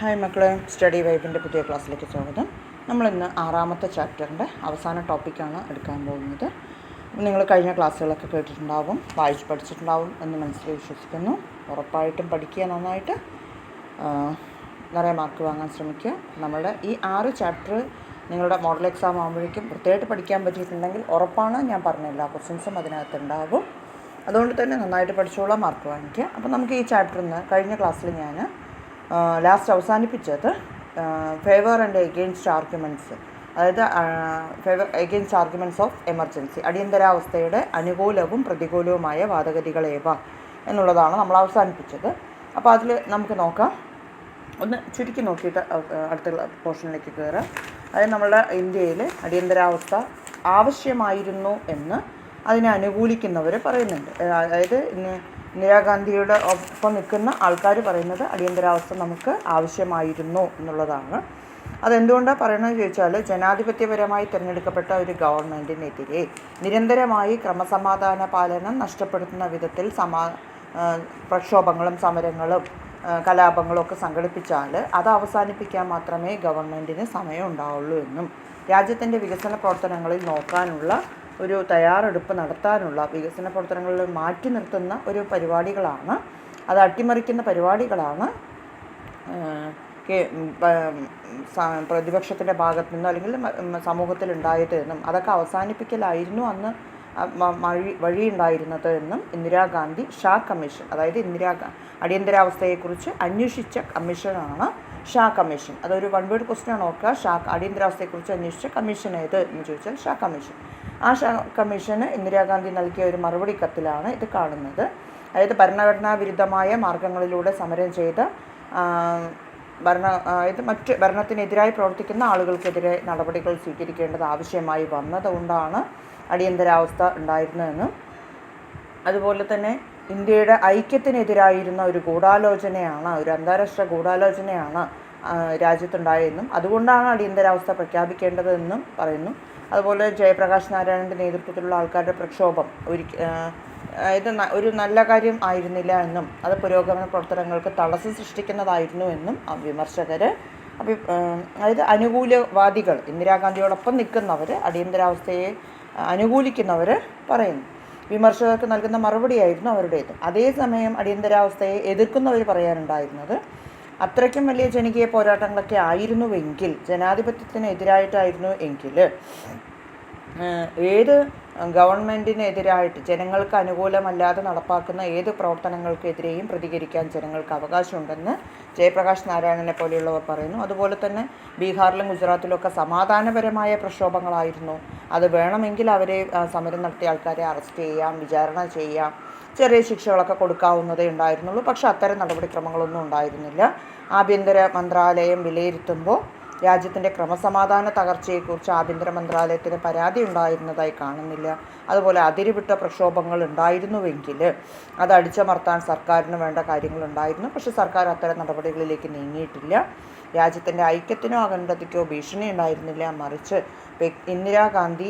Hi മക്കളെ, study വൈബിൻ്റെ പുതിയ ക്ലാസ്സിലേക്ക് സ്വാഗതം. നമ്മളിന്ന് 6ാമത്തെ ചാപ്റ്ററിൻ്റെ അവസാന ടോപ്പിക്കാണ് എടുക്കാൻ പോകുന്നത്. നിങ്ങൾ കഴിഞ്ഞ ക്ലാസ്സുകളൊക്കെ കേട്ടിട്ടുണ്ടാവും, വായിച്ച് പഠിച്ചിട്ടുണ്ടാവും എന്ന് മനസ്സിൽ വിശ്വസിക്കുന്നു. ഉറപ്പായിട്ടും പഠിക്കുക, നന്നായിട്ട് നിറയെ മാർക്ക് വാങ്ങാൻ ശ്രമിക്കുക. നമ്മളുടെ ഈ 6 ചാപ്റ്റർ നിങ്ങളുടെ മോഡൽ എക്സാം ആകുമ്പോഴേക്കും വൃത്തിയായിട്ട് പഠിക്കാൻ പറ്റിയിട്ടുണ്ടെങ്കിൽ ഉറപ്പാണ് ഞാൻ പറഞ്ഞ എല്ലാ ക്വസ്റ്റ്യൻസും അതിനകത്തുണ്ടാകും. അതുകൊണ്ട് തന്നെ നന്നായിട്ട് പഠിച്ചോളാം, മാർക്ക് വാങ്ങിക്കുക. അപ്പോൾ നമുക്ക് ഈ ചാപ്റ്ററിൽ നിന്ന് കഴിഞ്ഞ ക്ലാസ്സിൽ ഞാൻ ലാസ്റ്റ് അവസാനിപ്പിച്ചത് ഫേവർ ആൻഡ് എഗെയിൻസ്റ്റ് ആർഗ്യുമെൻറ്റ്സ്, അതായത് favour against arguments of emergency, അടിയന്തരാവസ്ഥയുടെ അനുകൂലവും പ്രതികൂലവുമായ വാദഗതികളേവ എന്നുള്ളതാണ് നമ്മൾ അവസാനിപ്പിച്ചത്. അപ്പോൾ അതിൽ നമുക്ക് നോക്കാം, ഒന്ന് ചുരുക്കി നോക്കിയിട്ട് അടുത്ത പോർഷനിലേക്ക് കയറാം. അതായത് നമ്മളുടെ ഇന്ത്യയിൽ അടിയന്തരാവസ്ഥ ആവശ്യമായിരുന്നു എന്ന് അതിനെ അനുകൂലിക്കുന്നവർ പറയുന്നുണ്ട്. അതായത് ഇന്ദിരാഗാന്ധിയുടെ ഒപ്പം നിൽക്കുന്ന ആൾക്കാർ പറയുന്നത് അടിയന്തരാവസ്ഥ നമുക്ക് ആവശ്യമായിരുന്നു എന്നുള്ളതാണ്. അതെന്തുകൊണ്ടാണ് പറയണമെന്ന് ചോദിച്ചാൽ, ജനാധിപത്യപരമായി തിരഞ്ഞെടുക്കപ്പെട്ട ഒരു ഗവൺമെൻറ്റിനെതിരെ നിരന്തരമായി ക്രമസമാധാന പാലനം നഷ്ടപ്പെടുത്തുന്ന വിധത്തിൽ പ്രക്ഷോഭങ്ങളും സമരങ്ങളും കലാപങ്ങളും ഒക്കെ സംഘടിപ്പിച്ചാൽ അത് അവസാനിപ്പിക്കാൻ മാത്രമേ ഗവൺമെൻറ്റിന് സമയം ഉണ്ടാവുള്ളൂ എന്നും, രാജ്യത്തിൻ്റെ വികസന പ്രവർത്തനങ്ങളിൽ നോക്കാനുള്ള ഒരു തയ്യാറെടുപ്പ് നടത്താനുള്ള, വികസന പ്രവർത്തനങ്ങളിൽ മാറ്റി നിർത്തുന്ന ഒരു പരിപാടികളാണ്, അത് അട്ടിമറിക്കുന്ന പരിപാടികളാണ് പ്രതിപക്ഷത്തിൻ്റെ ഭാഗത്തു നിന്നോ അല്ലെങ്കിൽ സമൂഹത്തിലുണ്ടായത് എന്നും അതൊക്കെ അവസാനിപ്പിക്കലായിരുന്നു അന്ന് വഴിയുണ്ടായിരുന്നത് എന്നും ഇന്ദിരാഗാന്ധി ഷാ കമ്മീഷൻ, അതായത് അടിയന്തരാവസ്ഥയെക്കുറിച്ച് അന്വേഷിച്ച കമ്മീഷനാണ് ഷാ കമ്മീഷൻ. അതൊരു വൺ വേർഡ് ക്വസ്റ്റ്യൻ നോക്കുക. അടിയന്തരാവസ്ഥയെക്കുറിച്ച് അന്വേഷിച്ച കമ്മീഷൻ ഏത് എന്ന് ചോദിച്ചാൽ ഷാ കമ്മീഷൻ. ആ ഷാ കമ്മീഷന് ഇന്ദിരാഗാന്ധി നൽകിയ ഒരു മറുപടി കത്തിലാണ് ഇത് കാണുന്നത്. അതായത് ഭരണഘടനാ വിരുദ്ധമായ മാർഗങ്ങളിലൂടെ സമരം ചെയ്ത മറ്റ് ഭരണത്തിനെതിരായി പ്രവർത്തിക്കുന്ന ആളുകൾക്കെതിരെ നടപടികൾ സ്വീകരിക്കേണ്ടത് ആവശ്യമായി വന്നതുകൊണ്ടാണ് അടിയന്തരാവസ്ഥ ഉണ്ടായിരുന്നതെന്നും, അതുപോലെ തന്നെ ഇന്ത്യയുടെ ഐക്യത്തിനെതിരായിരുന്ന ഒരു ഗൂഢാലോചനയാണ്, ഒരു അന്താരാഷ്ട്ര ഗൂഢാലോചനയാണ് രാജ്യത്തുണ്ടായതെന്നും അതുകൊണ്ടാണ് അടിയന്തരാവസ്ഥ പ്രഖ്യാപിക്കേണ്ടതെന്നും പറയുന്നു. അതുപോലെ ജയപ്രകാശ് നാരായണൻ്റെ നേതൃത്വത്തിലുള്ള ആൾക്കാരുടെ പ്രക്ഷോഭം ഇത് ഒരു നല്ല കാര്യം ആയിരുന്നില്ല എന്നും അത് പുരോഗമന പ്രവർത്തനങ്ങൾക്ക് തടസ്സം സൃഷ്ടിക്കുന്നതായിരുന്നു എന്നും വിമർശകർ, അതായത് അനുകൂലവാദികൾ, ഇന്ദിരാഗാന്ധിയോടൊപ്പം നിൽക്കുന്നവർ, അടിയന്തരാവസ്ഥയെ അനുകൂലിക്കുന്നവർ പറയുന്നു. വിമർശകർക്ക് നൽകുന്ന മറുപടിയായിരുന്നു അവരുടേത്. അതേസമയം അടിയന്തരാവസ്ഥയെ എതിർക്കുന്നവർ പറയാനുണ്ടായിരുന്നത്, അത്രയ്ക്കും വലിയ ജനകീയ പോരാട്ടങ്ങളൊക്കെ ആയിരുന്നുവെങ്കിൽ, ജനാധിപത്യത്തിനെതിരായിട്ടായിരുന്നു എങ്കിൽ, ഏത് ഗവൺമെൻറ്റിനെതിരായിട്ട് ജനങ്ങൾക്ക് അനുകൂലമല്ലാതെ നടപ്പാക്കുന്ന ഏത് പ്രവർത്തനങ്ങൾക്കെതിരെയും പ്രതികരിക്കാൻ ജനങ്ങൾക്ക് അവകാശമുണ്ടെന്ന് ജയപ്രകാശ് നാരായണനെ പോലെയുള്ളവർ പറയുന്നു. അതുപോലെ തന്നെ ബീഹാറിലും ഗുജറാത്തിലുമൊക്കെ സമാധാനപരമായ പ്രക്ഷോഭങ്ങളായിരുന്നു. അത് വേണമെങ്കിൽ അവരെ സമരം നടത്തിയ ആൾക്കാരെ അറസ്റ്റ് ചെയ്യാം, വിചാരണ ചെയ്യാം, ചെറിയ ശിക്ഷകളൊക്കെ കൊടുക്കാവുന്നതേ ഉണ്ടായിരുന്നുള്ളൂ. പക്ഷെ അത്തരം നടപടിക്രമങ്ങളൊന്നും ഉണ്ടായിരുന്നില്ല. ആഭ്യന്തര മന്ത്രാലയം വിലയിരുത്തുമ്പോൾ രാജ്യത്തിൻ്റെ ക്രമസമാധാന തകർച്ചയെക്കുറിച്ച് ആഭ്യന്തര മന്ത്രാലയത്തിന് പരാതി ഉണ്ടായിരുന്നതായി കാണുന്നില്ല. അതുപോലെ അതിരുവിട്ട പ്രക്ഷോഭങ്ങൾ ഉണ്ടായിരുന്നുവെങ്കിൽ അത് അടിച്ചമർത്താൻ സർക്കാരിന് വേണ്ട കാര്യങ്ങളുണ്ടായിരുന്നു. പക്ഷേ സർക്കാർ അത്തരം നടപടികളിലേക്ക് നീങ്ങിയിട്ടില്ല. രാജ്യത്തിൻ്റെ ഐക്യത്തിനോ അഖണ്ഡതയ്ക്കോ ഭീഷണി ഉണ്ടായിരുന്നില്ല. മറിച്ച് ഇന്ദിരാഗാന്ധി,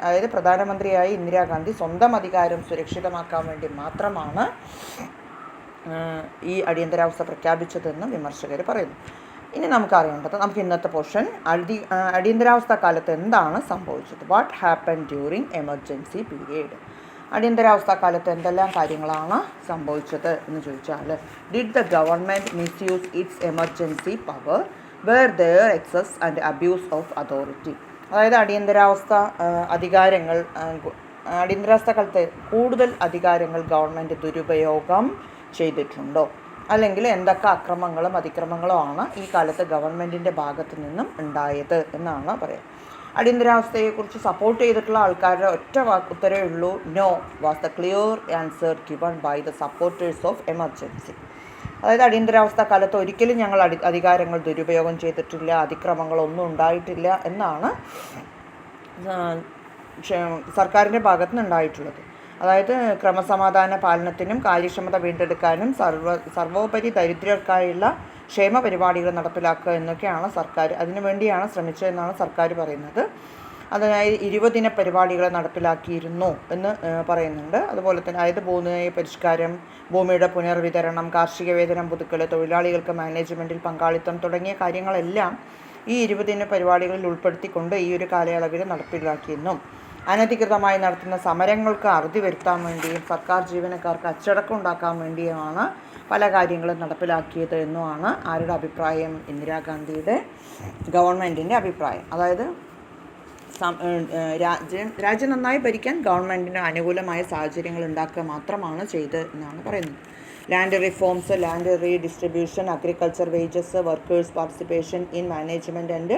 അതായത് പ്രധാനമന്ത്രിയായി ഇന്ദിരാഗാന്ധി സ്വന്തം അധികാരം സുരക്ഷിതമാക്കാൻ വേണ്ടി മാത്രമാണ് ഈ അടിയന്തരാവസ്ഥ പ്രഖ്യാപിച്ചതെന്ന് വിമർശകർ പറയുന്നു. ഇനി നമുക്കറിയേണ്ടത്, നമുക്ക് ഇന്നത്തെ പോർഷൻ അടിയന്തരാവസ്ഥ കാലത്ത് എന്താണ് സംഭവിച്ചത്, what happen during emergency period. അടിയന്തരാവസ്ഥ കാലത്ത് എന്തെല്ലാം കാര്യങ്ങളാണ് സംഭവിച്ചത് എന്ന് ചോദിച്ചാൽ, did the government misuse its emergency power, where there excess and abuse of authority. അതായത് അടിയന്തരാവസ്ഥ കാലത്ത് കൂടുതൽ അധികാരങ്ങൾ ഗവൺമെൻറ് ദുരുപയോഗം ചെയ്തിട്ടുണ്ടോ, അല്ലെങ്കിൽ എന്തൊക്കെ അക്രമങ്ങളും അതിക്രമങ്ങളും ആണ് ഈ കാലത്ത് ഗവൺമെൻറ്റിൻ്റെ ഭാഗത്തു നിന്നും ഉണ്ടായത് എന്നാണ് പറയുക. അടിയന്തരാവസ്ഥയെക്കുറിച്ച് സപ്പോർട്ട് ചെയ്തിട്ടുള്ള ആൾക്കാരുടെ ഒറ്റ ഉത്തരവേ ഉള്ളൂ, no was the clear answer given by the supporters of emergency. അതായത് അടിയന്തരാവസ്ഥ കാലത്ത് ഒരിക്കലും ഞങ്ങൾ അധികാരങ്ങൾ ദുരുപയോഗം ചെയ്തിട്ടില്ല, അതിക്രമങ്ങളൊന്നും ഉണ്ടായിട്ടില്ല എന്നാണ് സർക്കാരിൻ്റെ ഭാഗത്തു നിന്നുണ്ടായിട്ടുള്ളത്. അതായത് ക്രമസമാധാന പാലനത്തിനും കാര്യക്ഷമത വീണ്ടെടുക്കാനും സർവോപരി ദരിദ്രർക്കായുള്ള ക്ഷേമ പരിപാടികൾ നടപ്പിലാക്കുക എന്നൊക്കെയാണ് സർക്കാർ, അതിനുവേണ്ടിയാണ് ശ്രമിച്ചതെന്നാണ് സർക്കാർ പറയുന്നത്. അതിനായി 20 പരിപാടികൾ നടപ്പിലാക്കിയിരുന്നു എന്ന് പറയുന്നുണ്ട്. അതുപോലെ തന്നെ അതായത് ഭൂമി പരിഷ്കാരം, ഭൂമിയുടെ പുനർവിതരണം, കാർഷിക വേതനം പുതുക്കൽ, തൊഴിലാളികൾക്ക് മാനേജ്മെൻറ്റിൽ പങ്കാളിത്തം തുടങ്ങിയ കാര്യങ്ങളെല്ലാം ഈ 20 പരിപാടികളിൽ ഉൾപ്പെടുത്തിക്കൊണ്ട് ഈ ഒരു കാലയളവിൽ നടപ്പിലാക്കിയെന്നും അനധികൃതമായി നടത്തുന്ന സമരങ്ങൾക്ക് അറുതി വരുത്താൻ വേണ്ടിയും സർക്കാർ ജീവനക്കാർക്ക് അച്ചടക്കം ഉണ്ടാക്കാൻ വേണ്ടിയുമാണ് പല കാര്യങ്ങളും നടപ്പിലാക്കിയത് എന്നുമാണ് ആരുടെ അഭിപ്രായം? ഇന്ദിരാഗാന്ധിയുടെ ഗവൺമെൻറ്റിൻ്റെ അഭിപ്രായം. അതായത് രാജ്യം നന്നായി ഭരിക്കാൻ ഗവൺമെൻറ്റിന് അനുകൂലമായ സാഹചര്യങ്ങൾ ഉണ്ടാക്കുക മാത്രമാണ് ചെയ്തത് എന്നാണ് പറയുന്നത്. Land reforms, land redistribution, agriculture wages, workers participation in management and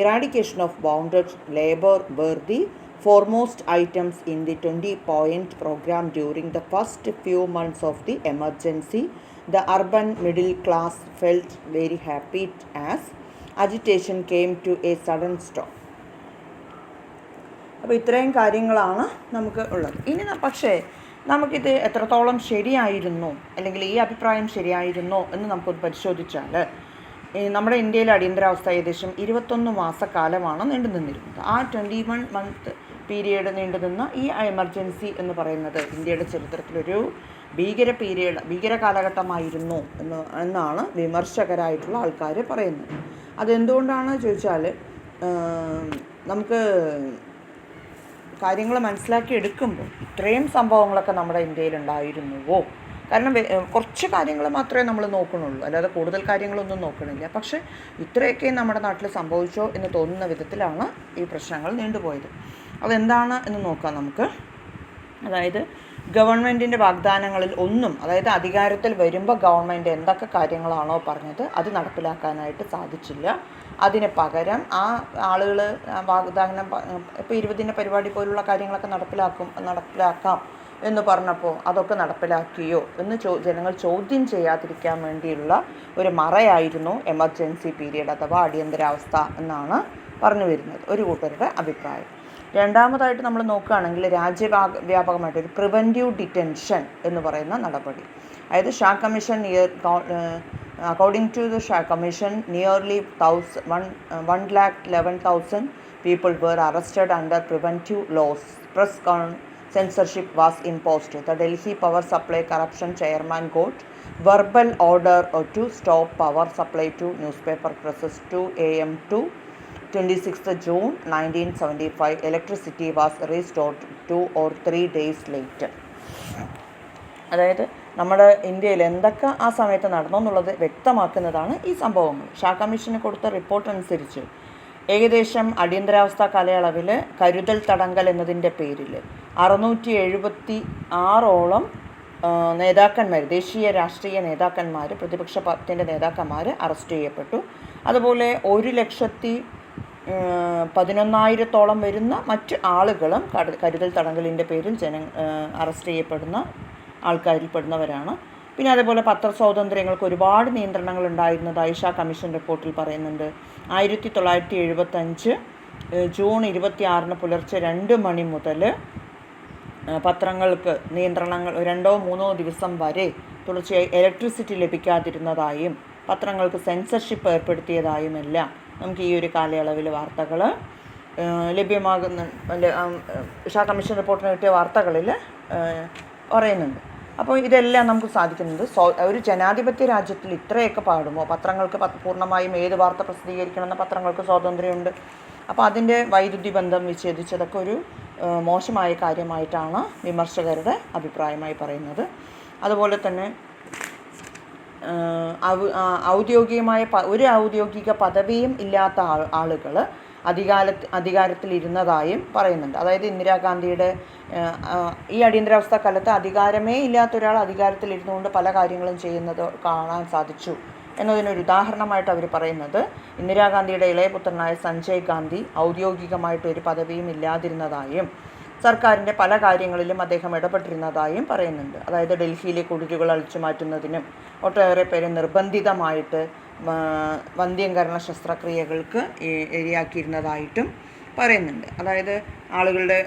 eradication of bounded labour were the foremost items in the 20-point program during the first few months of the emergency. The urban middle class felt very happy as agitation came to a sudden stop. അപ്പോൾ ഇത്രയും കാര്യങ്ങളാണ് നമുക്ക് ഉള്ളത്. ഇനി പക്ഷേ നമുക്കിത് എത്രത്തോളം ശരിയായിരുന്നു, അല്ലെങ്കിൽ ഈ അഭിപ്രായം ശരിയായിരുന്നോ എന്ന് നമുക്കൊന്ന് പരിശോധിച്ചാൽ, നമ്മുടെ ഇന്ത്യയിലെ അടിയന്തരാവസ്ഥ ഏകദേശം 21 മാസക്കാലമാണ് നീണ്ടു നിന്നിരുന്നത്. ആ 21 മന്ത് പീരീഡ് നീണ്ടു നിന്ന ഈ എമർജൻസി എന്ന് പറയുന്നത് ഇന്ത്യയുടെ ചരിത്രത്തിലൊരു ഭീകര കാലഘട്ടമായിരുന്നു എന്നാണ് വിമർശകരായിട്ടുള്ള ആൾക്കാർ പറയുന്നത്. അതെന്തുകൊണ്ടാണ് ചോദിച്ചാൽ, നമുക്ക് കാര്യങ്ങൾ മനസ്സിലാക്കി എടുക്കുമ്പോൾ ഇത്രയും സംഭവങ്ങളൊക്കെ നമ്മുടെ ഇന്ത്യയിൽ ഉണ്ടായിരുന്നുവോ? കാരണം കുറച്ച് കാര്യങ്ങൾ മാത്രമേ നമ്മൾ നോക്കണുള്ളൂ, അല്ലാതെ കൂടുതൽ കാര്യങ്ങളൊന്നും നോക്കണില്ല. പക്ഷേ ഇത്രയൊക്കെ നമ്മുടെ നാട്ടിൽ സംഭവിച്ചോ എന്ന് തോന്നുന്ന വിധത്തിലാണ് ഈ പ്രശ്നങ്ങൾ നീണ്ടുപോയത്. അതെന്താണ് എന്ന് നോക്കാം നമുക്ക്. അതായത് ഗവൺമെൻറ്റിൻ്റെ വാഗ്ദാനങ്ങളിൽ ഒന്നും, അതായത് അധികാരത്തിൽ വരുമ്പോൾ ഗവൺമെൻറ് എന്തൊക്കെ കാര്യങ്ങളാണോ പറഞ്ഞത് അത് നടപ്പിലാക്കാനായിട്ട് സാധിച്ചില്ല. അതിന് പകരം ആ ആളുകൾ വാഗ്ദാനം ഇപ്പോൾ 20 പരിപാടി പോലുള്ള കാര്യങ്ങളൊക്കെ നടപ്പിലാക്കാം എന്ന് പറഞ്ഞപ്പോൾ അതൊക്കെ നടപ്പിലാക്കിയോ എന്ന് ജനങ്ങൾ ചോദ്യം ചെയ്യാതിരിക്കാൻ വേണ്ടിയുള്ള ഒരു മറയായിരുന്നു എമർജൻസി പീരീഡ് അഥവാ അടിയന്തരാവസ്ഥ എന്നാണ് പറഞ്ഞു വരുന്നത് ഒരു കൂട്ടരുടെ അഭിപ്രായം. രണ്ടാമതായിട്ട് നമ്മൾ നോക്കുകയാണെങ്കിൽ രാജ്യവ്യാപകമായിട്ട് ഒരു പ്രിവെൻറ്റീവ് ഡിറ്റൻഷൻ എന്ന് പറയുന്ന നടപടി. അതായത് Shah commission according to the Shah commission nearly 111,000 people were arrested under preventive laws. Press censorship was imposed. The Delhi Power Supply Corruption Chairman got verbal order to stop power supply to newspaper presses 2 a.m. to 26th June 1975. Electricity was restored 2 or 3 days later. അതായത് നമ്മുടെ ഇന്ത്യയിൽ എന്തൊക്കെ ആ സമയത്ത് നടന്നു എന്നുള്ളത് വ്യക്തമാക്കുന്നതാണ് ഈ സംഭവങ്ങൾ. ഷാ കമ്മീഷന് കൊടുത്ത റിപ്പോർട്ട് അനുസരിച്ച് ഏകദേശം അടിയന്തരാവസ്ഥ കാലയളവിൽ കരുതൽ തടങ്കൽ എന്നതിൻ്റെ പേരിൽ 676 നേതാക്കന്മാർ, ദേശീയ രാഷ്ട്രീയ നേതാക്കന്മാർ, പ്രതിപക്ഷ പാർട്ടിൻ്റെ നേതാക്കന്മാർ അറസ്റ്റ് ചെയ്യപ്പെട്ടു. അതുപോലെ 1,11,000 വരുന്ന മറ്റ് ആളുകളും കരുതൽ തടങ്കലിൻ്റെ പേരിൽ അറസ്റ്റ് ചെയ്യപ്പെടുന്ന ആൾക്കാരിൽ പെടുന്നവരാണ്. പിന്നെ അതേപോലെ പത്രസ്വാതന്ത്ര്യങ്ങൾക്ക് ഒരുപാട് നിയന്ത്രണങ്ങൾ ഉണ്ടായിരുന്നതായി ഷാ കമ്മീഷൻ റിപ്പോർട്ടിൽ പറയുന്നുണ്ട്. 1975 ജൂൺ 26 പുലർച്ചെ 2 മണി മുതൽ പത്രങ്ങൾക്ക് നിയന്ത്രണങ്ങൾ 2-3 ദിവസം വരെ തുടർച്ചയായി ഇലക്ട്രിസിറ്റി ലഭിക്കാതിരുന്നതായും പത്രങ്ങൾക്ക് സെൻസർഷിപ്പ് ഏർപ്പെടുത്തിയതായുമെല്ലാം നമുക്ക് ഈ ഒരു കാലയളവിൽ വാർത്തകൾ ലഭ്യമാകുന്ന ഷാ കമ്മീഷൻ റിപ്പോർട്ടിന് കിട്ടിയ വാർത്തകളിൽ പറയുന്നുണ്ട്. അപ്പോൾ ഇതെല്ലാം നമുക്ക് സാധിക്കുന്നത് ഒരു ജനാധിപത്യ രാജ്യത്തിൽ ഇത്രയൊക്കെ പാടുമോ? പത്രങ്ങൾക്ക് പൂർണ്ണമായും ഏത് വാർത്ത പ്രസിദ്ധീകരിക്കണമെന്ന പത്രങ്ങൾക്ക് സ്വാതന്ത്ര്യമുണ്ട്. അപ്പോൾ അതിൻ്റെ വൈദ്യുതി ബന്ധം വിച്ഛേദിച്ചതൊക്കെ ഒരു മോശമായ കാര്യമായിട്ടാണ് വിമർശകരുടെ അഭിപ്രായമായി പറയുന്നത്. അതുപോലെ തന്നെ ഒരു ഔദ്യോഗിക പദവിയും ഇല്ലാത്ത ആളുകൾ അധികാരത്തിലിരുന്നതായും പറയുന്നുണ്ട്. അതായത് ഇന്ദിരാഗാന്ധിയുടെ ഈ അടിയന്തരാവസ്ഥ കാലത്ത് അധികാരമേ ഇല്ലാത്ത ഒരാൾ അധികാരത്തിലിരുന്നുകൊണ്ട് പല കാര്യങ്ങളും ചെയ്യുന്നത് കാണാൻ സാധിച്ചു എന്നതിനൊരു ഉദാഹരണമായിട്ട് അവർ പറയുന്നത് ഇന്ദിരാഗാന്ധിയുടെ ഇളയപുത്രനായ സഞ്ജയ് ഗാന്ധി ഔദ്യോഗികമായിട്ട് ഒരു പദവിയും ഇല്ലാതിരുന്നതായും സർക്കാരിൻ്റെ പല കാര്യങ്ങളിലും അദ്ദേഹം ഇടപെട്ടിരുന്നതായും പറയുന്നുണ്ട്. അതായത് ഡൽഹിയിലെ കുടിലുകൾ അഴിച്ചു മാറ്റുന്നതിനും ഒട്ടേറെ പേരെ നിർബന്ധിതമായിട്ട് വന്ധ്യംകരണ ശസ്ത്രക്രിയകൾക്ക് ഇരയാക്കിയിരുന്നതായിട്ടും പറയുന്നുണ്ട്. അതായത് ആളുകളുടെ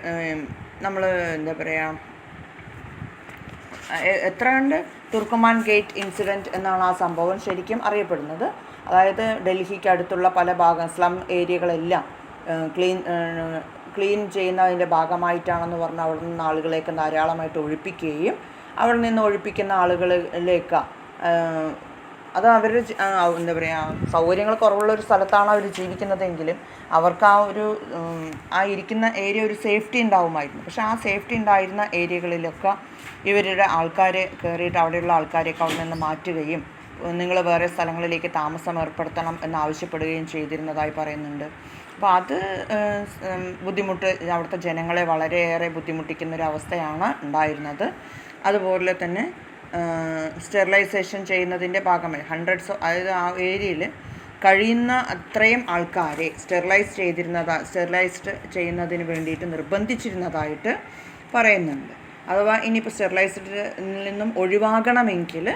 നമ്മൾ എന്താ പറയുക, എത്ര കണ്ട് തുർക്കുമാൻ ഗേറ്റ് ഇൻസിഡൻറ്റ് എന്നാണ് ആ സംഭവം ശരിക്കും അറിയപ്പെടുന്നത്. അതായത് ഡൽഹിക്ക് അടുത്തുള്ള പല സ്ലം ഏരിയകളെല്ലാം ക്ലീൻ ചെയ്യുന്നതിൻ്റെ ഭാഗമായിട്ടാണെന്ന് പറഞ്ഞ് അവിടെ നിന്ന് ആളുകളെയൊക്കെ ധാരാളമായിട്ട് ഒഴിപ്പിക്കുകയും അവിടെ നിന്ന് ഒഴിപ്പിക്കുന്ന ആളുകളിലേക്ക് അത് അവർ എന്താ പറയുക, സൗകര്യങ്ങൾ കുറവുള്ളൊരു സ്ഥലത്താണ് അവർ ജീവിക്കുന്നതെങ്കിലും അവർക്ക് ആ ഇരിക്കുന്ന ഏരിയ ഒരു സേഫ്റ്റി ഉണ്ടാവുമായിരുന്നു. പക്ഷേ ആ സേഫ്റ്റി ഉണ്ടായിരുന്ന ഏരിയകളിലൊക്കെ ഇവരുടെ ആൾക്കാരെ കയറിയിട്ട് അവിടെയുള്ള ആൾക്കാരെയൊക്കെ അവിടെ നിന്ന് മാറ്റുകയും നിങ്ങൾ വേറെ സ്ഥലങ്ങളിലേക്ക് താമസം ഏർപ്പെടുത്തണം എന്നാവശ്യപ്പെടുകയും ചെയ്തിരുന്നതായി പറയുന്നുണ്ട്. അപ്പോൾ അത് ബുദ്ധിമുട്ട് അവിടുത്തെ ജനങ്ങളെ വളരെയേറെ ബുദ്ധിമുട്ടിക്കുന്നൊരവസ്ഥയാണ് ഉണ്ടായിരുന്നത്. അതുപോലെ തന്നെ സ്റ്റെറിലൈസേഷൻ ചെയ്യുന്നതിൻ്റെ ഭാഗമായി അതായത് ആ ഏരിയയിൽ കഴിയുന്ന അത്രയും ആൾക്കാരെ സ്റ്റെറിലൈസ്ഡ് ചെയ്യുന്നതിന് വേണ്ടിയിട്ട് നിർബന്ധിച്ചിരുന്നതായിട്ട് പറയുന്നുണ്ട്. അഥവാ ഇനിയിപ്പോൾ സ്റ്റെറിലൈസ്ഡിൽ നിന്നും ഒഴിവാകണമെങ്കിൽ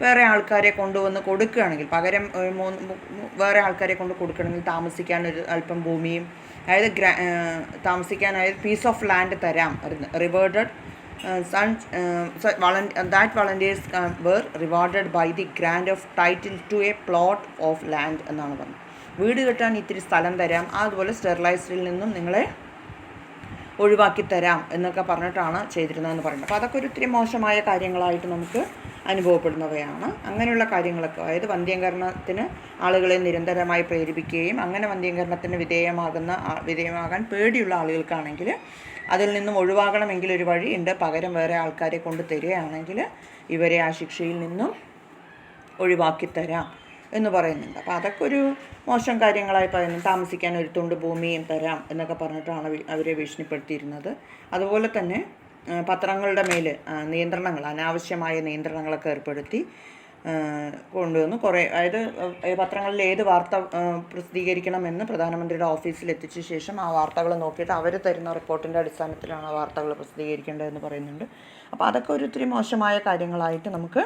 വേറെ ആൾക്കാരെ കൊണ്ടുവന്ന് കൊടുക്കുകയാണെങ്കിൽ, പകരം വേറെ ആൾക്കാരെ കൊണ്ട് കൊടുക്കണമെങ്കിൽ താമസിക്കാൻ ഒരു അല്പം ഭൂമിയും, അതായത് താമസിക്കാനായത് പീസ് ഓഫ് ലാൻഡ് തരാം, റിവേർഡഡ് that volunteers were rewarded by the grant of title to a plot of land എന്നാണ് പറഞ്ഞത്. വീട് കെട്ടാൻ ഇത്തിരി സ്ഥലം തരാം, അതുപോലെ സ്റ്റെറിലൈസ്ഡിൽ നിന്നും നിങ്ങളെ ഒഴിവാക്കി തരാം എന്നൊക്കെ പറഞ്ഞിട്ടാണ് ചെയ്തിരുന്നതെന്ന് പറയുന്നത്. അപ്പോൾ അതൊക്കെ ഒത്തിരി മോശമായ കാര്യങ്ങളായിട്ട് നമുക്ക് അനുഭവപ്പെടുന്നവയാണ്. അങ്ങനെയുള്ള കാര്യങ്ങളൊക്കെ, അതായത് വന്ധ്യംകരണത്തിന് ആളുകളെ നിരന്തരമായി പ്രേരിപ്പിക്കുകയും അങ്ങനെ വന്ധ്യംകരണത്തിന് വിധേയമാകാൻ പേടിയുള്ള ആളുകൾക്കാണെങ്കിൽ അതിൽ നിന്നും ഒഴിവാകണമെങ്കിൽ ഒരു വഴിയുണ്ട്, പകരം വേറെ ആൾക്കാരെ കൊണ്ട് തരികയാണെങ്കിൽ ഇവരെ ആ ശിക്ഷയിൽ നിന്നും ഒഴിവാക്കി തരാം എന്ന് പറയുന്നുണ്ട്. അപ്പോൾ അതൊക്കെ ഒരു മോശം കാര്യങ്ങളായി പറയുന്നു. താമസിക്കാൻ ഒരു തുണ്ട് ഭൂമിയും തരാം എന്നൊക്കെ പറഞ്ഞിട്ടാണ് അവരെ ഭീഷണിപ്പെടുത്തിയിരുന്നത്. അതുപോലെ തന്നെ പത്രങ്ങളുടെ മേൽ അനാവശ്യമായ നിയന്ത്രണങ്ങളൊക്കെ ഏർപ്പെടുത്തി കൊണ്ടുവന്നു. അതായത് പത്രങ്ങളിൽ ഏത് വാർത്ത പ്രസിദ്ധീകരിക്കണമെന്ന് പ്രധാനമന്ത്രിയുടെ ഓഫീസിൽ എത്തിച്ച ശേഷം ആ വാർത്തകൾ നോക്കിയിട്ട് അവർ തരുന്ന റിപ്പോർട്ടിൻ്റെ അടിസ്ഥാനത്തിലാണ് വാർത്തകൾ പ്രസിദ്ധീകരിക്കേണ്ടതെന്ന് പറയുന്നുണ്ട്. അപ്പോൾ അതൊക്കെ ഒത്തിരി മോശമായ കാര്യങ്ങളായിട്ട് നമുക്ക്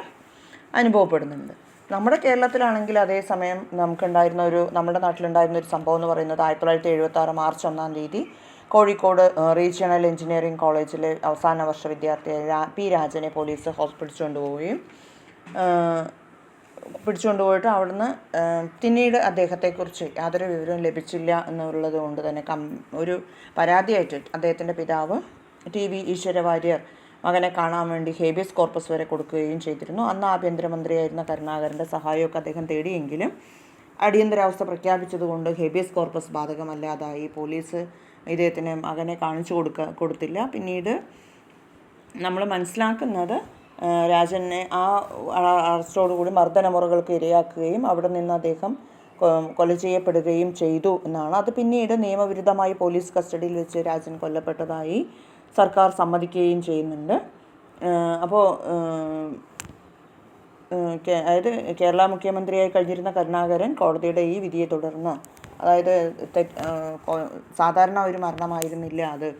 അനുഭവപ്പെടുന്നുണ്ട്. നമ്മുടെ കേരളത്തിലാണെങ്കിൽ അതേസമയം നമ്മുടെ നാട്ടിലുണ്ടായിരുന്ന ഒരു സംഭവം എന്ന് പറയുന്നത് 1976 മാർച്ച് 1 തീയതി കോഴിക്കോട് റീജിയണൽ എഞ്ചിനീയറിംഗ് കോളേജിലെ അവസാന വർഷ വിദ്യാർത്ഥിയായ പി രാജനെ പോലീസ് പിടിച്ചുകൊണ്ടുപോയിട്ട് അവിടുന്ന് പിന്നീട് അദ്ദേഹത്തെക്കുറിച്ച് യാതൊരു വിവരവും ലഭിച്ചില്ല എന്നുള്ളത് കൊണ്ട് തന്നെ ഒരു പരാതിയായിട്ട് അദ്ദേഹത്തിൻ്റെ പിതാവ് TV ഈശ്വരവാര്യർ മകനെ കാണാൻ വേണ്ടി ഹേബിയസ് കോർപ്പസ് വരെ കൊടുക്കുകയും ചെയ്തിരുന്നു. അന്ന് ആഭ്യന്തരമന്ത്രിയായിരുന്ന കരുണാകരൻ്റെ സഹായമൊക്കെ അദ്ദേഹം തേടിയെങ്കിലും അടിയന്തരാവസ്ഥ പ്രഖ്യാപിച്ചതുകൊണ്ട് ഹേബിയസ് കോർപ്പസ് ബാധകമല്ലാതായി. പോലീസ് ഇദ്ദേഹത്തിന് മകനെ കാണിച്ചു കൊടുത്തില്ല. പിന്നീട് നമ്മൾ മനസ്സിലാക്കുന്നത് രാജനെ ആ അറസ്റ്റോടുകൂടി മർദ്ദനമുറകൾക്ക് ഇരയാക്കുകയും അവിടെ നിന്ന് അദ്ദേഹം കൊല ചെയ്യപ്പെടുകയും ചെയ്തു എന്നാണ്. അത് പിന്നീട് നിയമവിരുദ്ധമായി പോലീസ് കസ്റ്റഡിയിൽ വെച്ച് രാജൻ കൊല്ലപ്പെട്ടതായി സർക്കാർ സമ്മതിക്കുകയും ചെയ്യുന്നുണ്ട്. അപ്പോൾ അതായത് കേരള മുഖ്യമന്ത്രിയായി കഴിഞ്ഞിരുന്ന കരുണാകരൻ കോടതിയുടെ ഈ വിധിയെ തുടർന്ന്, അതായത് സാധാരണ ഒരു മരണമായിരുന്നില്ല അത്,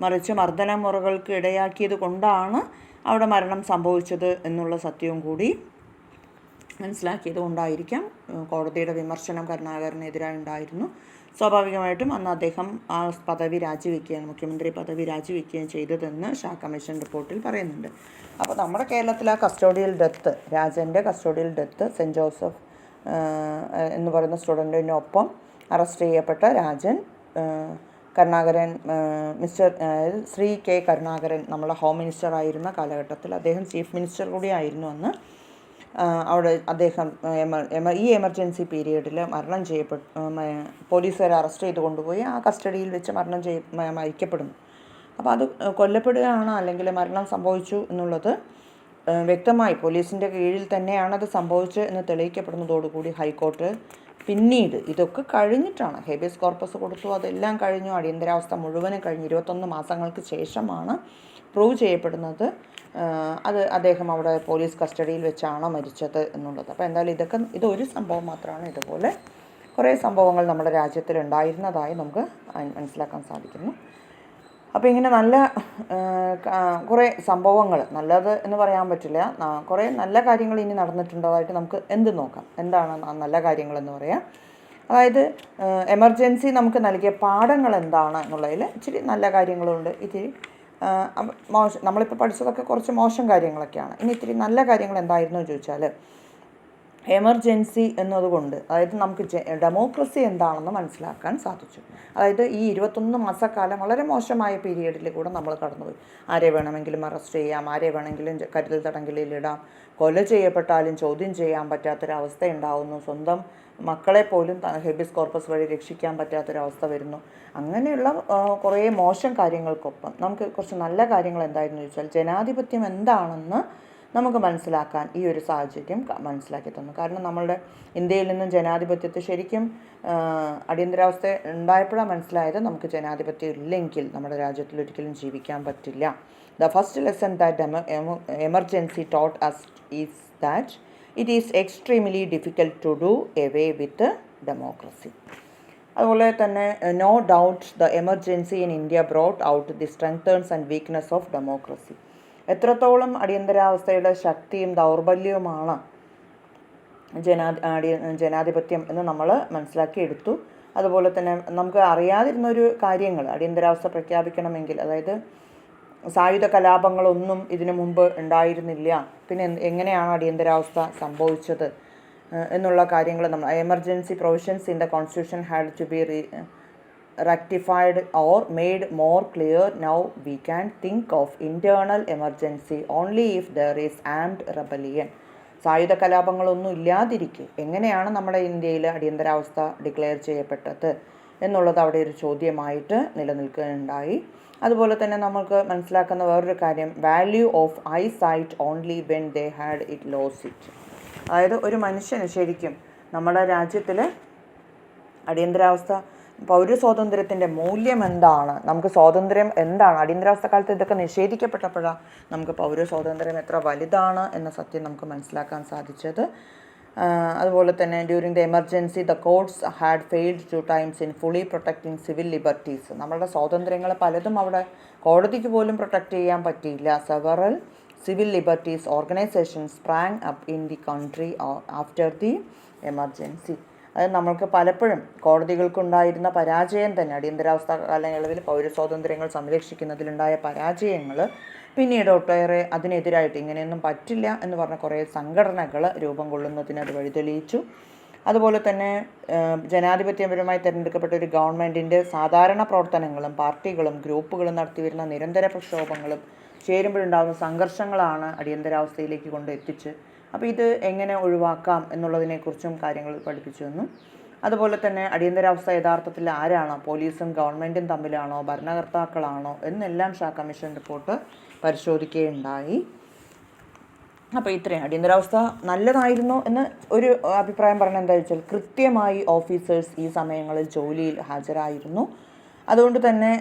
മറിച്ച് മർദ്ദനമുറകൾക്ക് ഇടയാക്കിയത് കൊണ്ടാണ് അവിടെ മരണം സംഭവിച്ചത് എന്നുള്ള സത്യവും കൂടി മനസ്സിലാക്കിയത് കൊണ്ടായിരിക്കാം കോടതിയുടെ വിമർശനം കരുണാകരനെതിരായി ഉണ്ടായിരുന്നു. സ്വാഭാവികമായിട്ടും അന്ന് അദ്ദേഹം ആ പദവി രാജിവെക്കുകയാണ്, മുഖ്യമന്ത്രി പദവി രാജിവെക്കുകയും ചെയ്തതെന്ന് ഷാ കമ്മീഷൻ റിപ്പോർട്ടിൽ പറയുന്നുണ്ട്. അപ്പോൾ നമ്മുടെ കേരളത്തിൽ ആ രാജൻ്റെ കസ്റ്റോഡിയൽ ഡെത്ത് സെൻറ്റ് ജോസഫ് എന്ന് പറയുന്ന സ്റ്റുഡൻറ്റിനൊപ്പം അറസ്റ്റ് ചെയ്യപ്പെട്ട രാജൻ കരുണാകരൻ ശ്രീ കെ കരുണാകരൻ നമ്മുടെ ഹോം മിനിസ്റ്റർ ആയിരുന്ന കാലഘട്ടത്തിൽ അദ്ദേഹം ചീഫ് മിനിസ്റ്റർ കൂടി ആയിരുന്നു അന്ന്. അവിടെ അദ്ദേഹം ഈ എമർജൻസി പീരീഡിൽ പോലീസുകാർ അറസ്റ്റ് ചെയ്ത് കൊണ്ടുപോയി ആ കസ്റ്റഡിയിൽ വെച്ച് മരിക്കപ്പെടുന്നു. അപ്പോൾ അത് കൊല്ലപ്പെടുകയാണ് അല്ലെങ്കിൽ മരണം സംഭവിച്ചു എന്നുള്ളത് വ്യക്തമായി പോലീസിൻ്റെ കീഴിൽ തന്നെയാണത് സംഭവിച്ചത് എന്ന് തെളിയിക്കപ്പെടുന്നതോടുകൂടി ഹൈക്കോർട്ട് പിന്നീട് ഇതൊക്കെ കഴിഞ്ഞിട്ടാണ് ഹേബിയസ് കോർപ്പസ് കൊടുത്തു, അതെല്ലാം കഴിഞ്ഞു, അടിയന്തരാവസ്ഥ മുഴുവനും കഴിഞ്ഞ് 21 മാസങ്ങൾക്ക് ശേഷമാണ് പ്രൂവ് ചെയ്യപ്പെടുന്നത് അത് അദ്ദേഹം അവിടെ പോലീസ് കസ്റ്റഡിയിൽ വെച്ചാണ് മരിച്ചത് എന്നുള്ളത്. അപ്പോൾ എന്തായാലും ഇതൊരു സംഭവം മാത്രമാണ്. ഇതുപോലെ കുറേ സംഭവങ്ങൾ നമ്മുടെ രാജ്യത്തിൽ ഉണ്ടായിരുന്നതായി നമുക്ക് മനസ്സിലാക്കാൻ സാധിക്കുന്നു. അപ്പോൾ ഇങ്ങനെ നല്ല കുറേ സംഭവങ്ങൾ, നല്ലത് എന്ന് പറയാൻ പറ്റില്ല, കുറേ നല്ല കാര്യങ്ങൾ ഇനി നടന്നിട്ടുള്ളതായിട്ട് നമുക്ക് എന്താണ് നല്ല കാര്യങ്ങളെന്ന് പറയാം. അതായത് എമർജൻസി നമുക്ക് നൽകിയ പാഠങ്ങൾ എന്താണ് എന്നുള്ളതിൽ ഇച്ചിരി നല്ല കാര്യങ്ങളുണ്ട്, ഇത്തിരി നമ്മളിപ്പോൾ പഠിച്ചതൊക്കെ കുറച്ച് മോശം കാര്യങ്ങളൊക്കെയാണ്. ഇനി ഇത്തിരി നല്ല കാര്യങ്ങൾ എന്തായിരുന്നു ചോദിച്ചാൽ, എമർജൻസി എന്നതുകൊണ്ട് അതായത് നമുക്ക് ഡെമോക്രസി എന്താണെന്ന് മനസ്സിലാക്കാൻ സാധിച്ചു. അതായത് ഈ 21 മാസക്കാലം വളരെ മോശമായ പീരീഡിൽ കൂടെ നമ്മൾ കടന്നുപോയി. ആരെ വേണമെങ്കിലും അറസ്റ്റ് ചെയ്യാം, ആരെ വേണമെങ്കിലും കരുതൽ തടങ്കലിലിടാം, കൊല ചെയ്യപ്പെട്ടാലും ചോദ്യം ചെയ്യാൻ പറ്റാത്തൊരവസ്ഥ ഉണ്ടാവുന്നു, സ്വന്തം മക്കളെ പോലും ഹെബിയസ് കോർപ്പസ് വഴി രക്ഷിക്കാൻ പറ്റാത്തൊരവസ്ഥ വരുന്നു. അങ്ങനെയുള്ള കുറേ മോശം കാര്യങ്ങൾക്കൊപ്പം നമുക്ക് കുറച്ച് നല്ല കാര്യങ്ങൾ എന്തായിരുന്നു ചോദിച്ചാൽ ജനാധിപത്യം എന്താണെന്ന് നമുക്ക് മനസ്സിലാക്കാൻ ഈ ഒരു സാഹചര്യം മനസ്സിലാക്കി തന്നു. കാരണം നമ്മളുടെ ഇന്ത്യയിൽ നിന്നും ജനാധിപത്യത്തെ ശരിക്കും അടിയന്തരാവസ്ഥ ഉണ്ടായപ്പോഴാണ് മനസ്സിലായത് നമുക്ക് ജനാധിപത്യം ഇല്ലെങ്കിൽ നമ്മുടെ രാജ്യത്തിൽ ഒരിക്കലും ജീവിക്കാൻ പറ്റില്ല. The first lesson that emergency taught us is that it is extremely difficult to do away with democracy. അതുപോലെ തന്നെ no doubt the emergency in India brought out the strengths and weakness of democracy. എത്രത്തോളം അടിയന്തരാവസ്ഥയുടെ ശക്തിയും ദൗർബല്യവുമാണ് ജനാധിപത്യം എന്ന് നമ്മൾ മനസ്സിലാക്കിയെടുത്തു. അതുപോലെ തന്നെ നമുക്ക് അറിയാതിരുന്നൊരു കാര്യങ്ങൾ അടിയന്തരാവസ്ഥ പ്രഖ്യാപിക്കണമെങ്കിൽ, അതായത് സായുധ കലാപങ്ങളൊന്നും ഇതിനു മുമ്പ് ഉണ്ടായിരുന്നില്ല, പിന്നെ എങ്ങനെയാണ് അടിയന്തരാവസ്ഥ സംഭവിച്ചത് എന്നുള്ള കാര്യങ്ങൾ നമ്മൾ emergency provisions in the constitution had to be rectified or made more clear. Now we can think of internal emergency only if there is armed rebellion. സായുധ കലാപങ്ങളൊന്നും ഇല്ലാതിരിക്കെ എങ്ങനെയാണ് നമ്മുടെ ഇന്ത്യയിൽ അടിയന്തരാവസ്ഥ ഡിക്ലെയർ ചെയ്യപ്പെട്ടത് എന്നുള്ളത് അവിടെ ഒരു ചോദ്യമായിട്ട് നിലനിൽക്കുകയുണ്ടായി. അതുപോലെ തന്നെ നമുക്ക് മനസ്സിലാക്കുന്ന വേറൊരു കാര്യം, value of eyesight only when they had it lose it. അതായത് ഒരു മനുഷ്യന് ശരിക്കും നമ്മുടെ രാജ്യത്തിൽ അടിയന്തരാവസ്ഥ പൗരസ്വാതന്ത്ര്യത്തിൻ്റെ മൂല്യം എന്താണ്, നമുക്ക് സ്വാതന്ത്ര്യം എന്താണ്, അടിയന്തരാവസ്ഥ കാലത്ത് ഇതൊക്കെ നിഷേധിക്കപ്പെട്ടപ്പോഴാണ് നമുക്ക് പൗരസ്വാതന്ത്ര്യം എത്ര വലുതാണ് എന്ന സത്യം നമുക്ക് മനസ്സിലാക്കാൻ സാധിച്ചത്. അതുപോലെ തന്നെ during the emergency the courts had failed 2 times in fully protecting civil liberties. നമ്മളുടെ സ്വാതന്ത്ര്യങ്ങൾ പലതും അവിടെ കോടതിക്ക് പോലും പ്രൊട്ടക്റ്റ് ചെയ്യാൻ പറ്റിയില്ല. Several civil liberties organisations sprang up in the country after the emergency. അത് നമ്മൾക്ക് പലപ്പോഴും കോടതികൾക്കുണ്ടായിരുന്ന പരാജയം തന്നെ, അടിയന്തരാവസ്ഥ കാലയളവിൽ പൗരസ്വാതന്ത്ര്യങ്ങൾ സംരക്ഷിക്കുന്നതിലുണ്ടായ പരാജയങ്ങൾ പിന്നീട് ഒട്ടേറെ അതിനെതിരായിട്ട് ഇങ്ങനെയൊന്നും പറ്റില്ല എന്ന് പറഞ്ഞ കുറേ സംഘടനകൾ രൂപം കൊള്ളുന്നതിന് അത് വഴിതെളിയിച്ചു. അതുപോലെ തന്നെ ജനാധിപത്യപരമായി തിരഞ്ഞെടുക്കപ്പെട്ട ഒരു ഗവൺമെൻറ്റിൻ്റെ സാധാരണ പ്രവർത്തനങ്ങളും പാർട്ടികളും ഗ്രൂപ്പുകളും നടത്തിവരുന്ന നിരന്തര പ്രക്ഷോഭങ്ങളും ചേരുമ്പോഴുണ്ടാകുന്ന സംഘർഷങ്ങളാണ് അടിയന്തരാവസ്ഥയിലേക്ക് കൊണ്ടെത്തിച്ച്. അപ്പോൾ ഇത് എങ്ങനെ ഒഴിവാക്കാം എന്നുള്ളതിനെക്കുറിച്ചും കാര്യങ്ങൾ പഠിപ്പിച്ചു തന്നു. അതുപോലെ തന്നെ അടിയന്തരാവസ്ഥ യഥാർത്ഥത്തിൽ ആരാണ്, പോലീസും ഗവൺമെൻറ്റും തമ്മിലാണോ ഭരണകർത്താക്കളാണോ എന്നെല്ലാം ഷാ കമ്മീഷൻ റിപ്പോർട്ട് പരിശോധിക്കുകയുണ്ടായി. അപ്പോൾ ഇത്രയും അടിയന്തരാവസ്ഥ നല്ലതായിരുന്നു എന്ന് ഒരു അഭിപ്രായം പറഞ്ഞാൽ എന്താ വെച്ചാൽ കൃത്യമായി ഓഫീസേഴ്സ് ഈ സമയങ്ങളിൽ ജോലിയിൽ ഹാജരായിരുന്നു. അതുകൊണ്ട് തന്നെ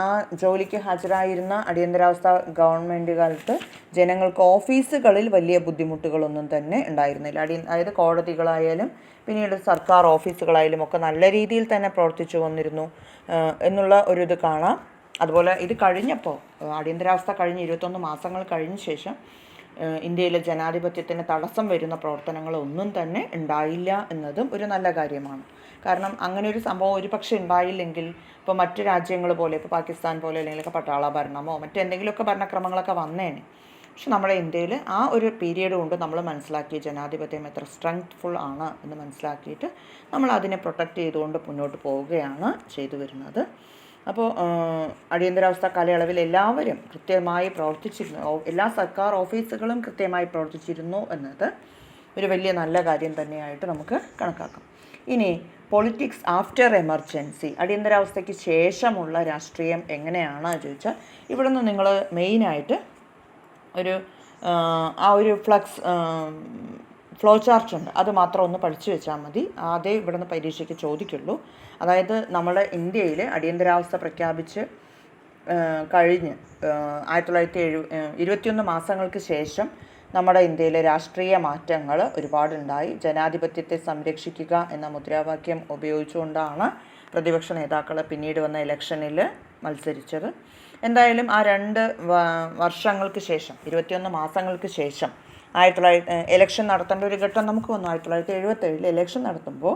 ആ ജോലിക്ക് ഹാജരായിരുന്ന അടിയന്തരാവസ്ഥ ഗവൺമെൻറ് കാലത്ത് ജനങ്ങൾക്ക് ഓഫീസുകളിൽ വലിയ ബുദ്ധിമുട്ടുകളൊന്നും തന്നെ ഉണ്ടായിരുന്നില്ല. അതായത് കോടതികളായാലും പിന്നീട് സർക്കാർ ഓഫീസുകളായാലും ഒക്കെ നല്ല രീതിയിൽ തന്നെ പ്രവർത്തിച്ചു വന്നിരുന്നു എന്നുള്ള ഒരു ഇത് കാണാം. അതുപോലെ ഇത് കഴിഞ്ഞപ്പോൾ അടിയന്തരാവസ്ഥ കഴിഞ്ഞ് 21 മാസങ്ങൾ കഴിഞ്ഞ ശേഷം ഇന്ത്യയിലെ ജനാധിപത്യത്തിന് തടസ്സം വരുന്ന പ്രവർത്തനങ്ങളൊന്നും തന്നെ ഉണ്ടായില്ല എന്നതും ഒരു നല്ല കാര്യമാണ്. കാരണം അങ്ങനെ ഒരു സംഭവം ഒരു പക്ഷേ ഉണ്ടായില്ലെങ്കിൽ ഇപ്പോൾ മറ്റു രാജ്യങ്ങൾ പോലെ, ഇപ്പോൾ പാകിസ്ഥാൻ പോലെ അല്ലെങ്കിലൊക്കെ പട്ടാള ഭരണമോ മറ്റെന്തെങ്കിലുമൊക്കെ ഭരണക്രമങ്ങളൊക്കെ വന്നേനെ. പക്ഷെ നമ്മുടെ ഇന്ത്യയിൽ ആ ഒരു പീരീഡ് കൊണ്ട് നമ്മൾ മനസ്സിലാക്കിയ ജനാധിപത്യം എത്ര സ്ട്രെങ്ത്ഫുൾ ആണ് എന്ന് മനസ്സിലാക്കിയിട്ട് നമ്മൾ അതിനെ പ്രൊട്ടക്റ്റ് ചെയ്തുകൊണ്ട് മുന്നോട്ട് പോവുകയാണ് ചെയ്തു വരുന്നത്. അപ്പോൾ അടിയന്തരാവസ്ഥ കാലയളവിൽ എല്ലാവരും കൃത്യമായി പ്രവർത്തിച്ചിരുന്നു, എല്ലാ സർക്കാർ ഓഫീസുകളും കൃത്യമായി പ്രവർത്തിച്ചിരുന്നു എന്നത് ഒരു വലിയ നല്ല കാര്യം തന്നെയായിട്ട് നമുക്ക് കണക്കാക്കാം. ഇനി പൊളിറ്റിക്സ് ആഫ്റ്റർ എമർജൻസി, അടിയന്തരാവസ്ഥയ്ക്ക് ശേഷമുള്ള രാഷ്ട്രീയം എങ്ങനെയാണ് ചോദിച്ചാൽ ഇവിടെ നിന്ന് നിങ്ങൾ മെയിനായിട്ട് ഒരു ഒരു ഫ്ലോ ചാർട്ടുണ്ട്, അത് മാത്രം ഒന്ന് പഠിച്ചു വെച്ചാൽ മതി. അതേ ഇവിടെ നിന്ന് പരീക്ഷയ്ക്ക് ചോദിക്കുള്ളൂ. അതായത് നമ്മുടെ ഇന്ത്യയിൽ അടിയന്തരാവസ്ഥ പ്രഖ്യാപിച്ച് കഴിഞ്ഞ് 1921 മാസങ്ങൾക്ക് ശേഷം നമ്മുടെ ഇന്ത്യയിലെ രാഷ്ട്രീയ മാറ്റങ്ങൾ ഒരുപാടുണ്ടായി. ജനാധിപത്യത്തെ സംരക്ഷിക്കുക എന്ന മുദ്രാവാക്യം ഉപയോഗിച്ചുകൊണ്ടാണ് പ്രതിപക്ഷ നേതാക്കൾ പിന്നീട് വന്ന ഇലക്ഷനിൽ മത്സരിച്ചത്. എന്തായാലും ആ 2 വർഷങ്ങൾക്ക് ശേഷം 21 മാസങ്ങൾക്ക് ശേഷം ഇലക്ഷൻ നടത്തേണ്ട ഒരു ഘട്ടം നമുക്ക് വന്നു. 1977 ഇലക്ഷൻ നടത്തുമ്പോൾ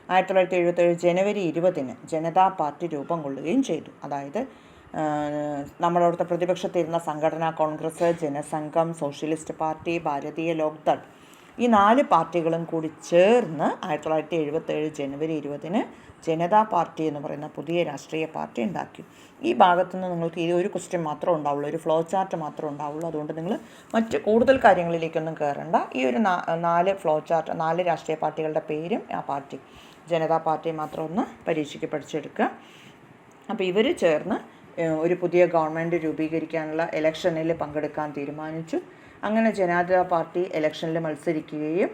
1977 ജനുവരി 20 ജനതാ പാർട്ടി രൂപം കൊള്ളുകയും ചെയ്തു. അതായത് നമ്മളവിടുത്തെ പ്രതിപക്ഷത്തിരുന്ന സംഘടന കോൺഗ്രസ്, ജനസംഘം, സോഷ്യലിസ്റ്റ് പാർട്ടി, ഭാരതീയ ലോക്ദൾ ഈ 4 പാർട്ടികളും കൂടി ചേർന്ന് 1977 ജനുവരി 20 ജനതാ പാർട്ടി എന്ന് പറയുന്ന പുതിയ രാഷ്ട്രീയ പാർട്ടി ഉണ്ടാക്കി. ഈ ഭാഗത്തുനിന്ന് നിങ്ങൾക്ക് ഈ ഒരു ക്വസ്റ്റ്യൻ മാത്രമേ ഉണ്ടാവുള്ളൂ, ഒരു ഫ്ലോ ചാർട്ട് മാത്രമേ ഉണ്ടാവുള്ളൂ. അതുകൊണ്ട് നിങ്ങൾ മറ്റ് കൂടുതൽ കാര്യങ്ങളിലേക്കൊന്നും കയറണ്ട. ഈ ഒരു 4 ഫ്ലോ ചാർട്ട്, 4 രാഷ്ട്രീയ പാർട്ടികളുടെ പേരും ആ പാർട്ടി ജനതാ പാർട്ടി മാത്രം ഒന്ന് പരീക്ഷയ്ക്ക് പഠിച്ചെടുക്കുക. അപ്പോൾ ഇവർ ചേർന്ന് ഒരു പുതിയ ഗവൺമെൻറ് രൂപീകരിക്കാനുള്ള ഇലക്ഷനിൽ പങ്കെടുക്കാൻ തീരുമാനിച്ചു. അങ്ങനെ ജനതാ പാർട്ടി ഇലക്ഷനിൽ മത്സരിക്കുകയും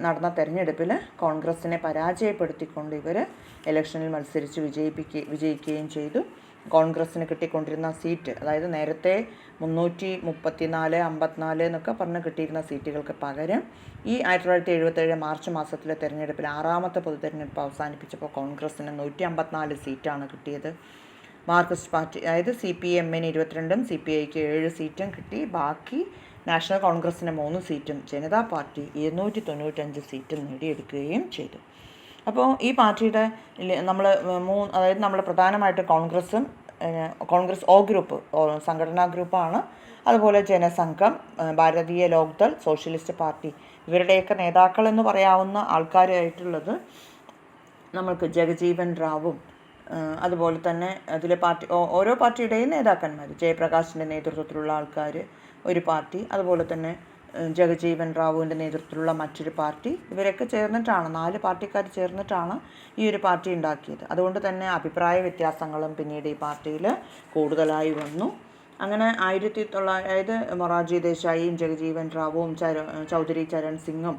നടന്ന തെരഞ്ഞെടുപ്പിൽ കോൺഗ്രസിനെ പരാജയപ്പെടുത്തിക്കൊണ്ട് ഇവർ ഇലക്ഷനിൽ മത്സരിച്ച് വിജയിക്കുകയും ചെയ്തു. കോൺഗ്രസ്സിന് കിട്ടിക്കൊണ്ടിരുന്ന സീറ്റ്, അതായത് നേരത്തെ 334, 54 എന്നൊക്കെ പറഞ്ഞ് കിട്ടിയിരുന്ന സീറ്റുകൾക്ക് പകരം ഈ 1977 മാർച്ച് മാസത്തിലെ തെരഞ്ഞെടുപ്പിൽ 6ാമത്തെ പൊതു തെരഞ്ഞെടുപ്പ് അവസാനിപ്പിച്ചപ്പോൾ കോൺഗ്രസ്സിന് 154 സീറ്റാണ് കിട്ടിയത്. മാർക്സിസ്റ്റ് പാർട്ടി, അതായത് CPM-ന് 22ഉം CPI-ക്ക് 7 സീറ്റും കിട്ടി. ബാക്കി നാഷണൽ കോൺഗ്രസ്സിന് 3 സീറ്റും ജനതാ പാർട്ടി 295 സീറ്റും നേടിയെടുക്കുകയും ചെയ്തു. അപ്പോൾ ഈ പാർട്ടിയുടെ അതായത് നമ്മൾ പ്രധാനമായിട്ട് കോൺഗ്രസ് O ഗ്രൂപ്പ് സംഘടനാ ഗ്രൂപ്പാണ്. അതുപോലെ ജനസംഘം, ഭാരതീയ ലോക്ദൾ, സോഷ്യലിസ്റ്റ് പാർട്ടി, ഇവരുടെയൊക്കെ നേതാക്കളെന്ന് പറയാവുന്ന ആൾക്കാരായിട്ടുള്ളത് നമ്മൾക്ക് ജഗജീവൻ റാവും, അതുപോലെ തന്നെ അതിലെ ഓരോ പാർട്ടിയുടെയും നേതാക്കന്മാർ, ജയപ്രകാശിൻ്റെ നേതൃത്വത്തിലുള്ള ആൾക്കാർ ഒരു പാർട്ടി, അതുപോലെ തന്നെ ജഗജീവൻ റാവുവിൻ്റെ നേതൃത്വത്തിലുള്ള മറ്റൊരു പാർട്ടി, ഇവരൊക്കെ ചേർന്നിട്ടാണ് 4 പാർട്ടിക്കാർ ചേർന്നിട്ടാണ് ഈ ഒരു പാർട്ടി ഉണ്ടാക്കിയത്. അതുകൊണ്ട് തന്നെ അഭിപ്രായ വ്യത്യാസങ്ങളും പിന്നീട് ഈ പാർട്ടിയിൽ കൂടുതലായി വന്നു. അങ്ങനെ മൊറാർജി ദേശായിയും ജഗജീവൻ റാവുവും ചൗധരി ചരൺ സിംഗും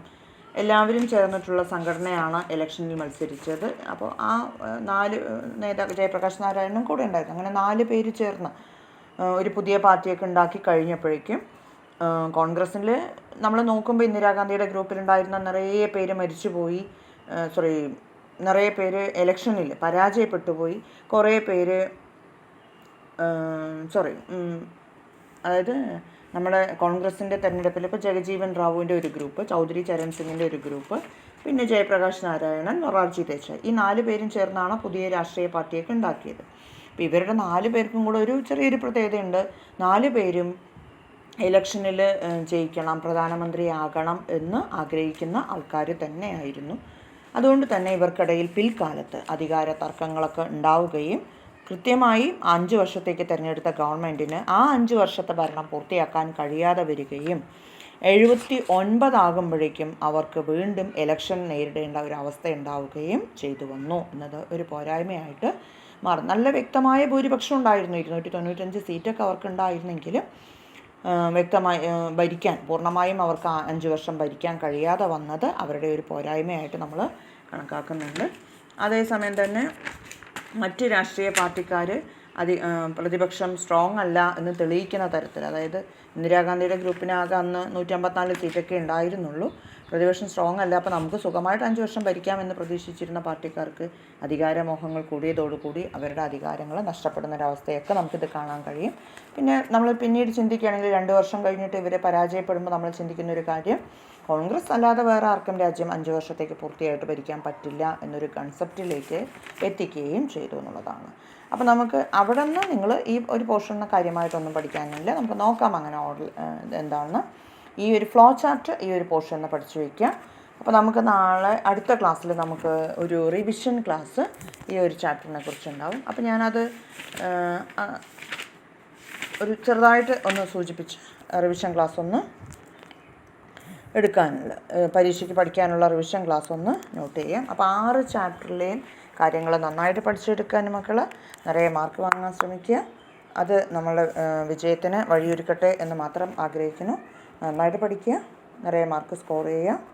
എല്ലാവരും ചേർന്നിട്ടുള്ള സംഘടനയാണ് ഇലക്ഷനിൽ മത്സരിച്ചത്. അപ്പോൾ ആ 4 നേതാക്കൾ, ജയപ്രകാശ് നാരായണനും കൂടെ ഉണ്ടായിരുന്നു. അങ്ങനെ 4 പേര് ചേർന്ന് ഒരു പുതിയ പാർട്ടിയൊക്കെ ഉണ്ടാക്കി കഴിഞ്ഞപ്പോഴേക്കും കോൺഗ്രസ്സിൽ നമ്മൾ നോക്കുമ്പോൾ ഇന്ദിരാഗാന്ധിയുടെ ഗ്രൂപ്പിലുണ്ടായിരുന്ന നിറയെ പേര് മരിച്ചുപോയി, നിറയെ പേര് ഇലക്ഷനിൽ പരാജയപ്പെട്ടു പോയി. കുറേ പേര് അതായത് നമ്മുടെ കോൺഗ്രസിൻ്റെ തെരഞ്ഞെടുപ്പിൽ ഇപ്പോൾ ജഗജീവൻ റാവുവിൻ്റെ ഒരു ഗ്രൂപ്പ്, ചൗധരി ചരൺ സിംഗിൻ്റെ ഒരു ഗ്രൂപ്പ്, പിന്നെ ജയപ്രകാശ് നാരായണൻ, മൊറാർജി ദേശായി, ഈ 4 പേരും ചേർന്നാണ് പുതിയ രാഷ്ട്രീയ പാർട്ടിയൊക്കെ ഉണ്ടാക്കിയത്. അപ്പോൾ ഇവരുടെ 4 പേർക്കും കൂടെ ഒരു ചെറിയൊരു പ്രത്യേകതയുണ്ട്. 4 പേരും ഇലക്ഷനിൽ ജയിക്കണം, പ്രധാനമന്ത്രിയാകണം എന്ന് ആഗ്രഹിക്കുന്ന ആൾക്കാർ തന്നെയായിരുന്നു. അതുകൊണ്ട് തന്നെ ഇവർക്കിടയിൽ പിൽക്കാലത്ത് അധികാര തർക്കങ്ങളൊക്കെ ഉണ്ടാവുകയും കൃത്യമായി 5 വർഷത്തേക്ക് തിരഞ്ഞെടുത്ത ഗവൺമെൻറ്റിന് ആ 5 വർഷത്തെ ഭരണം പൂർത്തിയാക്കാൻ കഴിയാതെ വരികയും 79 ആകുമ്പോഴേക്കും അവർക്ക് വീണ്ടും ഇലക്ഷൻ നേരിടേണ്ട ഒരു അവസ്ഥ ഉണ്ടാവുകയും ചെയ്തു വന്നു എന്നത് ഒരു പോരായ്മയായിട്ട് മാറും. നല്ല വ്യക്തമായ ഭൂരിപക്ഷം ഉണ്ടായിരുന്നു, 295 സീറ്റൊക്കെ അവർക്കുണ്ടായിരുന്നെങ്കിലും പൂർണ്ണമായും അവർക്ക് 5 വർഷം ഭരിക്കാൻ കഴിയാതെ വന്നത് അവരുടെ ഒരു പോരായ്മയായിട്ട് നമ്മൾ കണക്കാക്കുന്നുണ്ട്. അതേസമയം തന്നെ മറ്റ് രാഷ്ട്രീയ പാർട്ടിക്കാർ പ്രതിപക്ഷം സ്ട്രോങ് അല്ല എന്ന് തെളിയിക്കുന്ന തരത്തിൽ, അതായത് ഇന്ദിരാഗാന്ധിയുടെ ഗ്രൂപ്പിനാകെ അന്ന് 154 സീറ്റൊക്കെ ഉണ്ടായിരുന്നുള്ളൂ, പ്രതിപക്ഷം സ്ട്രോങ് അല്ല, അപ്പോൾ നമുക്ക് സുഖമായിട്ട് 5 വർഷം ഭരിക്കാമെന്ന് പ്രതീക്ഷിച്ചിരുന്ന പാർട്ടിക്കാർക്ക് അധികാരമോഹങ്ങൾ കൂടിയതോടുകൂടി അവരുടെ അധികാരങ്ങൾ നഷ്ടപ്പെടുന്നൊരവസ്ഥയൊക്കെ നമുക്കിത് കാണാൻ കഴിയും. പിന്നെ നമ്മൾ പിന്നീട് ചിന്തിക്കുകയാണെങ്കിൽ 2 വർഷം കഴിഞ്ഞിട്ട് ഇവരെ പരാജയപ്പെടുമ്പോൾ നമ്മൾ ചിന്തിക്കുന്നൊരു കാര്യം, കോൺഗ്രസ് അല്ലാതെ വേറെ ആർക്കും രാജ്യം 5 വർഷത്തേക്ക് പൂർത്തിയായിട്ട് ഭരിക്കാൻ പറ്റില്ല എന്നൊരു കൺസെപ്റ്റിലേക്ക് എത്തിക്കുകയും ചെയ്തു എന്നുള്ളതാണ്. അപ്പോൾ നമുക്ക് അവിടെ നിന്ന് നിങ്ങൾ ഈ ഒരു പോർഷന് കാര്യമായിട്ടൊന്നും പഠിക്കാനില്ല, നമുക്ക് നോക്കാം അങ്ങനെ എന്താണെന്ന്. ഈ ഒരു ഫ്ലോ ചാർട്ട് ഈ ഒരു പോർഷന് പഠിച്ചു വയ്ക്കുക. അപ്പോൾ നമുക്ക് നാളെ അടുത്ത ക്ലാസ്സിൽ നമുക്ക് ഒരു റിവിഷൻ ക്ലാസ് ഈ ഒരു ചാപ്റ്ററിനെ കുറിച്ചുണ്ടാവും. അപ്പോൾ ഞാനത് ഒരു ചെറുതായിട്ട് ഒന്ന് സൂചിപ്പിച്ച് റിവിഷൻ ക്ലാസ് ഒന്ന് എടുക്കാനുള്ള, പരീക്ഷയ്ക്ക് പഠിക്കാനുള്ള റിവിഷൻ ക്ലാസ് ഒന്ന് നോട്ട് ചെയ്യാം. അപ്പോൾ 6 ചാപ്റ്ററിലെയും കാര്യങ്ങൾ നന്നായിട്ട് പഠിച്ചെടുക്കാൻ മക്കൾ നിറയെ മാർക്ക് വാങ്ങാൻ ശ്രമിക്കുക. അത് നമ്മളുടെ വിജയത്തിന് വഴിയൊരുക്കട്ടെ എന്ന് മാത്രം ആഗ്രഹിക്കുന്നു. നന്നായിട്ട് പഠിക്കുക, നിറയെ മാർക്ക് സ്കോർ ചെയ്യുക.